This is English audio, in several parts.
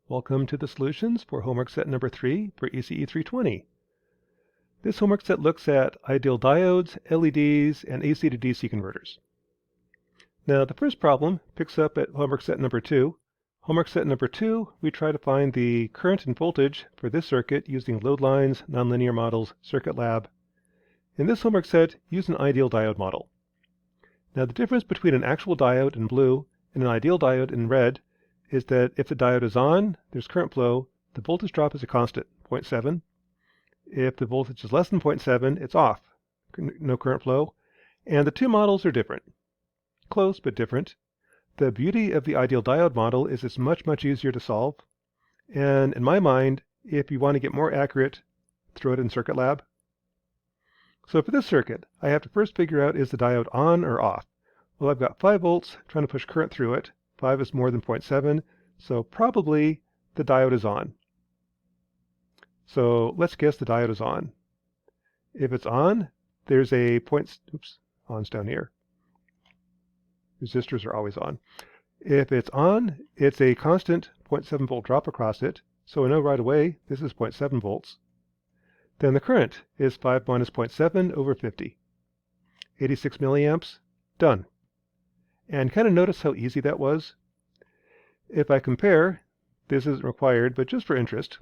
Welcome to the solutions for homework set number 3 for ECE 320. This homework set looks at ideal diodes, LEDs, and AC to DC converters. Now the first problem picks up at homework set number 2. Homework set number 2, we try to find the current and voltage for this circuit using load lines, nonlinear models, circuit lab. In this homework set, use an ideal diode model. Now the difference between an actual diode in blue and an ideal diode in red is that if the diode is on, there's current flow, the voltage drop is a constant, 0.7. If the voltage is less than 0.7, it's off, no current flow. And the two models are different. Close, but different. The beauty of the ideal diode model is it's much, much easier to solve. And in my mind, if you want to get more accurate, throw it in circuit lab. So for this circuit, I have to first figure out, is the diode on or off? Well, I've got 5 volts trying to push current through it. 5 is more than 0.7, so probably the diode is on. So let's guess the diode is on. If it's on, there's a on's down here. Resistors are always on. If it's on, it's a constant 0.7 volt drop across it, so I know right away this is 0.7 volts. Then the current is 5 minus 0.7 over 50. 86 milliamps, done. And kind of notice how easy that was. If I compare, this isn't required, but just for interest,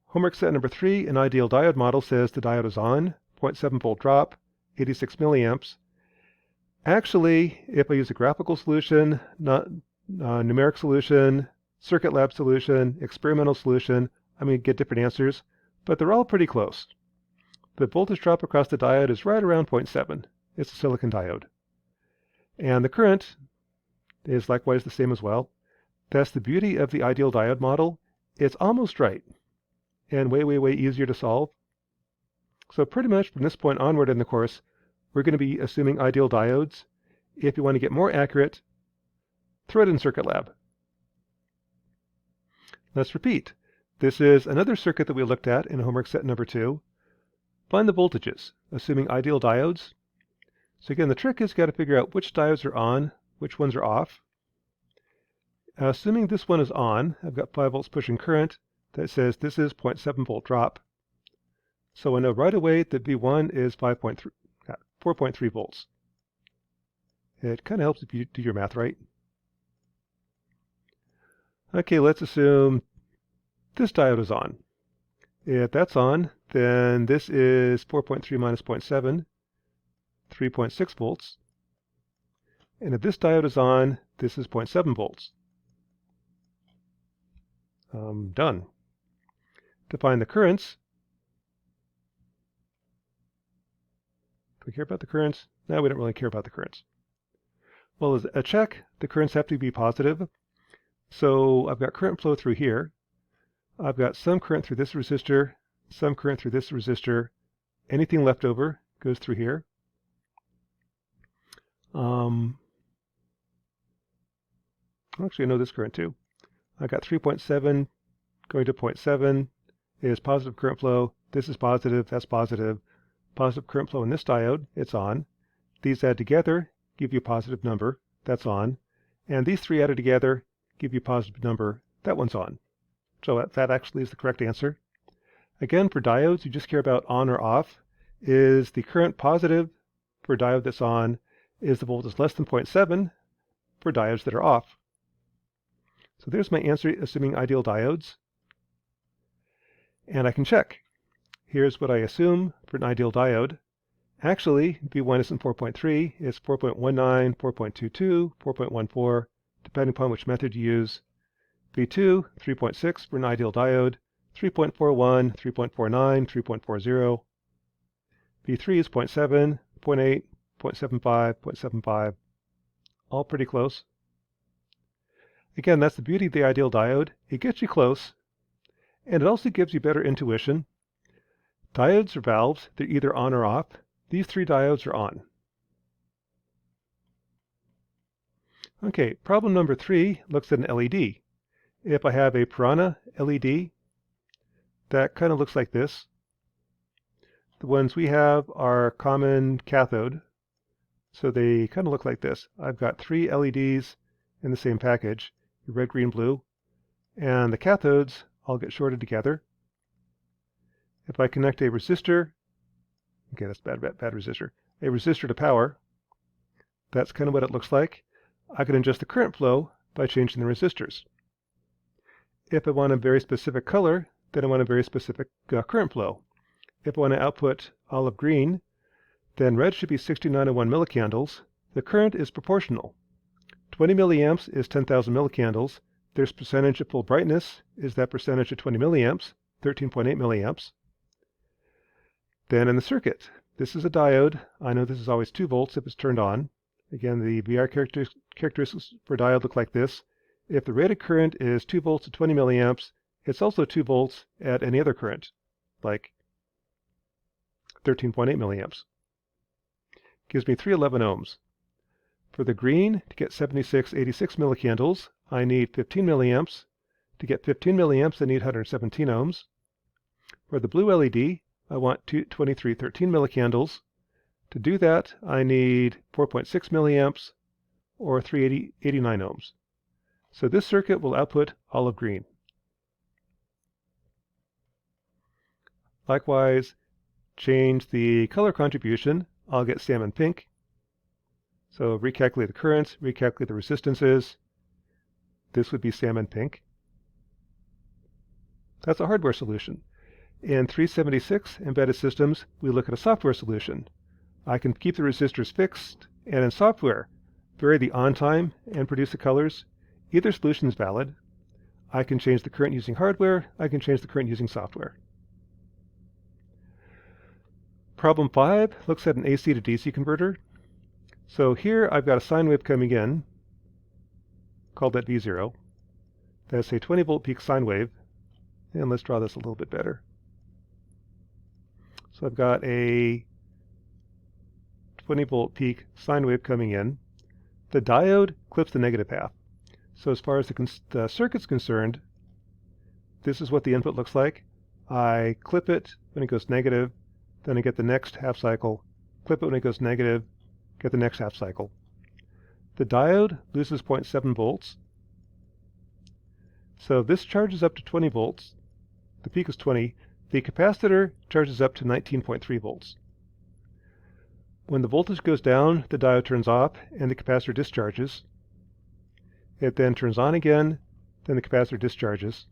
homework set number 3, an ideal diode model says the diode is on, 0.7 volt drop, 86 milliamps. Actually, if I use a graphical solution, not numeric solution, circuit lab solution, experimental solution, I'm going to get different answers, but they're all pretty close. The voltage drop across the diode is right around 0.7. It's a silicon diode. And the current is likewise the same as well. That's the beauty of the ideal diode model. It's almost right and way, way, way easier to solve. So pretty much from this point onward in the course, we're going to be assuming ideal diodes. If you want to get more accurate, throw it in circuit lab. Let's repeat. This is another circuit that we looked at in homework set number 2. Find the voltages, assuming ideal diodes. So again, the trick is got to figure out which diodes are on, which ones are off. Assuming this one is on, I've got 5 volts pushing current. That says this is 0.7 volt drop. So I know right away that V1 is 4.3 volts. It kind of helps if you do your math right. Okay, let's assume this diode is on. If that's on, then this is 4.3 minus 0.7. 3.6 volts. And if this diode is on, this is 0.7 volts. Done. To find the currents, do we care about the currents? No, we don't really care about the currents. Well, as a check, the currents have to be positive. So I've got current flow through here. I've got some current through this resistor, some current through this resistor. Anything left over goes through here. Actually, I know this current too. I got 3.7 going to 0.7 is positive current flow. This is positive, that's positive. Positive current flow in this diode, it's on. These add together, give you a positive number, that's on. And these three added together give you a positive number, that one's on. So that actually is the correct answer. Again, for diodes, you just care about on or off. Is the current positive for a diode that's on? Is the voltage less than 0.7 for diodes that are off? So there's my answer, assuming ideal diodes. And I can check. Here's what I assume for an ideal diode. Actually, V1 isn't 4.3, it's 4.19, 4.22, 4.14, depending upon which method you use. V2, 3.6 for an ideal diode, 3.41, 3.49, 3.40. V3 is 0.7, 0.8, 0.75, 0.75, all pretty close. Again, that's the beauty of the ideal diode. It gets you close, and it also gives you better intuition. Diodes are valves. They're either on or off. These 3 diodes are on. Okay, problem number 3 looks at an LED. If I have a Piranha LED, that kind of looks like this. The ones we have are common cathode, so they kind of look like this. I've got 3 LEDs in the same package, red, green, blue. and the cathodes all get shorted together. If I connect a resistor, okay, that's bad resistor, a resistor to power, that's kind of what it looks like. I can adjust the current flow by changing the resistors. If I want a very specific color, then I want a very specific current flow. If I want to output olive green, then red should be 6901 millicandles. The current is proportional. 20 milliamps is 10,000 millicandles. Their percentage of full brightness is that percentage of 20 milliamps, 13.8 milliamps. Then in the circuit, this is a diode. I know this is always 2 volts if it's turned on. Again, the VR characteristics for diode look like this. If the rated current is 2 volts at 20 milliamps, it's also 2 volts at any other current, like 13.8 milliamps. Gives me 311 ohms. For the green, to get 7686 millicandles, I need 15 milliamps. To get 15 milliamps, I need 117 ohms. For the blue LED, I want 2313 millicandles. To do that, I need 4.6 milliamps, or 389 ohms. So this circuit will output olive green. Likewise, change the color contribution. I'll get salmon pink. So recalculate the currents, recalculate the resistances. This would be salmon pink. That's a hardware solution. In 376 embedded systems, we look at a software solution. I can keep the resistors fixed, and in software, vary the on time and produce the colors. Either solution is valid. I can change the current using hardware. I can change the current using software. Problem 5 looks at an AC to DC converter. So here I've got a sine wave coming in, called that V0. That's a 20 volt peak sine wave. And let's draw this a little bit better. So I've got a 20 volt peak sine wave coming in. The diode clips the negative half. So as far as the circuit's concerned, this is what the input looks like. I clip it when it goes negative, then I get the next half cycle, clip it when it goes negative, get the next half cycle. The diode loses 0.7 volts. So this charges up to 20 volts. The peak is 20. The capacitor charges up to 19.3 volts. When the voltage goes down, the diode turns off and the capacitor discharges. It then turns on again, then the capacitor discharges.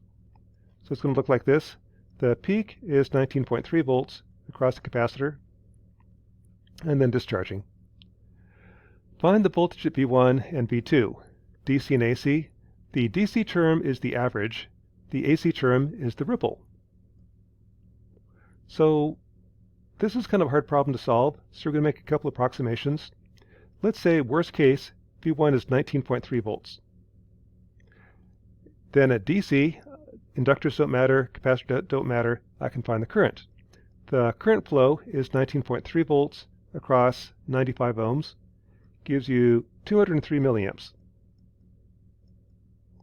So it's going to look like this. The peak is 19.3 volts across the capacitor, and then discharging. Find the voltage at V1 and V2, DC and AC. The DC term is the average. The AC term is the ripple. So this is kind of a hard problem to solve, so we're going to make a couple of approximations. Let's say, worst case, V1 is 19.3 volts. Then at DC, inductors don't matter, capacitors don't matter, I can find the current. The current flow is 19.3 volts across 95 ohms, gives you 203 milliamps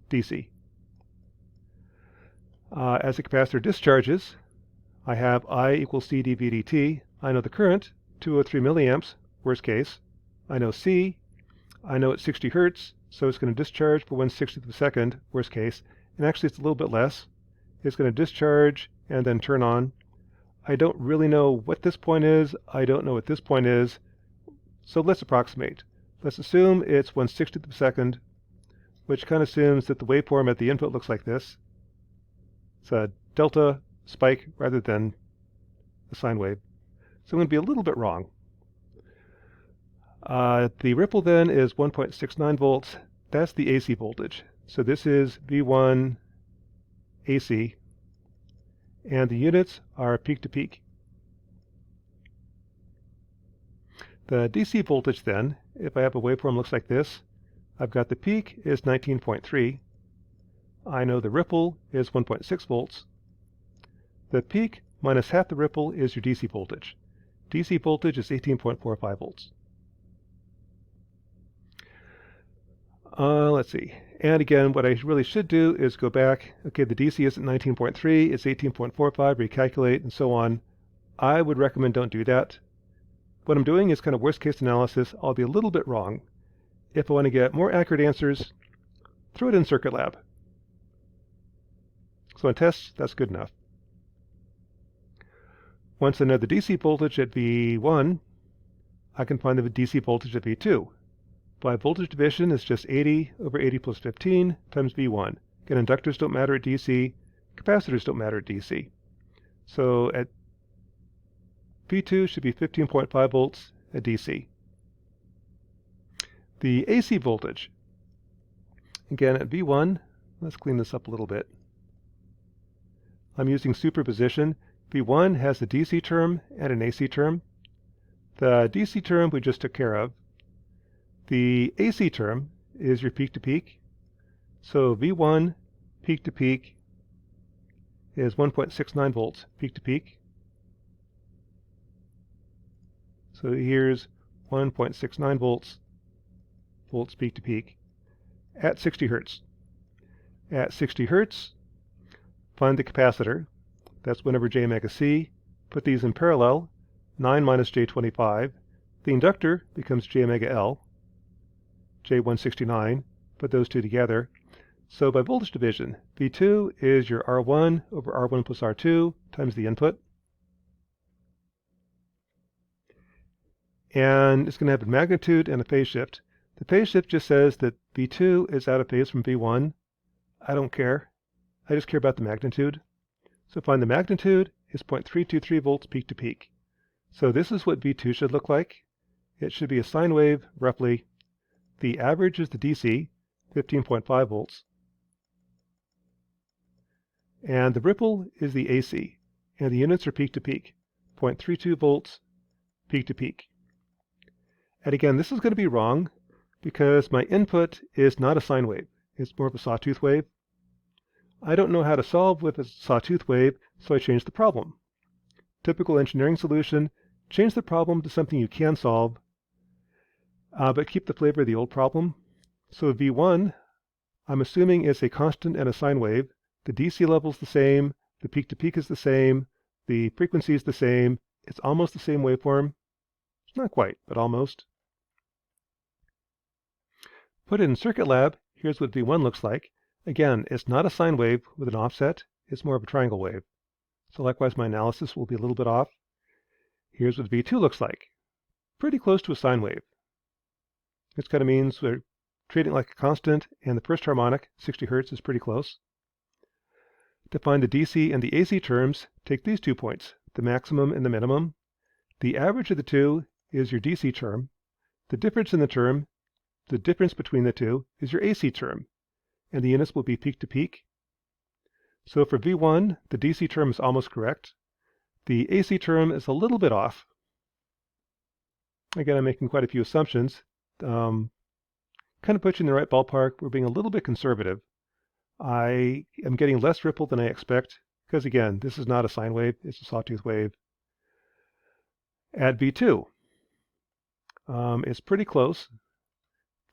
DC. As the capacitor discharges, I have I equals C dV dt. I know the current, 203 milliamps, worst case. I know C. I know it's 60 hertz, so it's going to discharge for 1/60th of a second, worst case. And actually it's a little bit less. It's going to discharge and then turn on. I don't really know what this point is. I don't know what this point is. So let's approximate. Let's assume it's 1/60th of a second, which kind of assumes that the waveform at the input looks like this. It's a delta spike rather than a sine wave. So I'm going to be a little bit wrong. The ripple then is 1.69 volts. That's the AC voltage. So this is V1 AC, and the units are peak to peak. The DC voltage then, if I have a waveform looks like this, I've got the peak is 19.3. I know the ripple is 1.6 volts. The peak minus half the ripple is your DC voltage. DC voltage is 18.45 volts. Let's see. And again, what I really should do is go back. Okay, the DC is at 19.3, it's 18.45, recalculate, and so on. I would recommend don't do that. What I'm doing is kind of worst case analysis. I'll be a little bit wrong. If I want to get more accurate answers, throw it in Circuit Lab. So on tests, that's good enough. Once I know the DC voltage at V1, I can find the DC voltage at V2. By voltage division, it's just 80 over 80 plus 15 times V1. Again, inductors don't matter at DC, capacitors don't matter at DC. So at V2 should be 15.5 volts at DC. The AC voltage, again at V1, let's clean this up a little bit. I'm using superposition. V1 has a DC term and an AC term. The DC term we just took care of. The AC term is your peak to peak. So V1 peak to peak is 1.69 volts peak to peak. So here's 1.69 volts peak to peak at 60 hertz. At 60 hertz, find the capacitor. That's 1 over j omega c. Put these in parallel. 9 minus j25. The inductor becomes j omega L. J169. Put those two together. So by voltage division, V2 is your R1 over R1 plus R2 times the input. And it's going to have a magnitude and a phase shift. The phase shift just says that V2 is out of phase from V1. I don't care. I just care about the magnitude. So find the magnitude is 0.323 volts peak to peak. So this is what V2 should look like. It should be a sine wave, roughly. The average is the DC, 15.5 volts. And the ripple is the AC. And the units are peak to peak, 0.32 volts peak to peak. And again, this is going to be wrong because my input is not a sine wave. It's more of a sawtooth wave. I don't know how to solve with a sawtooth wave, so I changed the problem. Typical engineering solution, change the problem to something you can solve, but keep the flavor of the old problem. So V1, I'm assuming is a constant and a sine wave. The DC level is the same, the peak to peak is the same, the frequency is the same. It's almost the same waveform. It's not quite, but almost. Put it in Circuit Lab. Here's what V1 looks like. Again, it's not a sine wave with an offset. It's more of a triangle wave. So likewise, my analysis will be a little bit off. Here's what V2 looks like. Pretty close to a sine wave. This kind of means we're treating it like a constant, and the first harmonic, 60 hertz, is pretty close. To find the DC and the AC terms, take these 2 points, the maximum and the minimum. The average of the two is your DC term. The difference in the term, the difference between the two, is your AC term. And the units will be peak to peak. So for V1, the DC term is almost correct. The AC term is a little bit off. Again, I'm making quite a few assumptions. Kind of puts you in the right ballpark. We're being a little bit conservative. I am getting less ripple than I expect, because again, this is not a sine wave, it's a sawtooth wave. At V2, it's pretty close.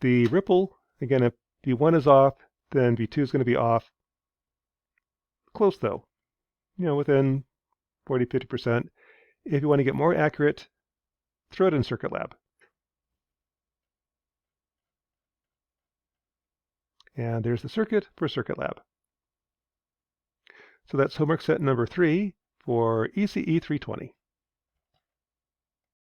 The ripple, again, if V1 is off, then V2 is going to be off. Close though, within 40–50%. If you want to get more accurate, throw it in Circuit Lab. And there's the circuit for Circuit Lab. So that's homework set number 3 for ECE 320.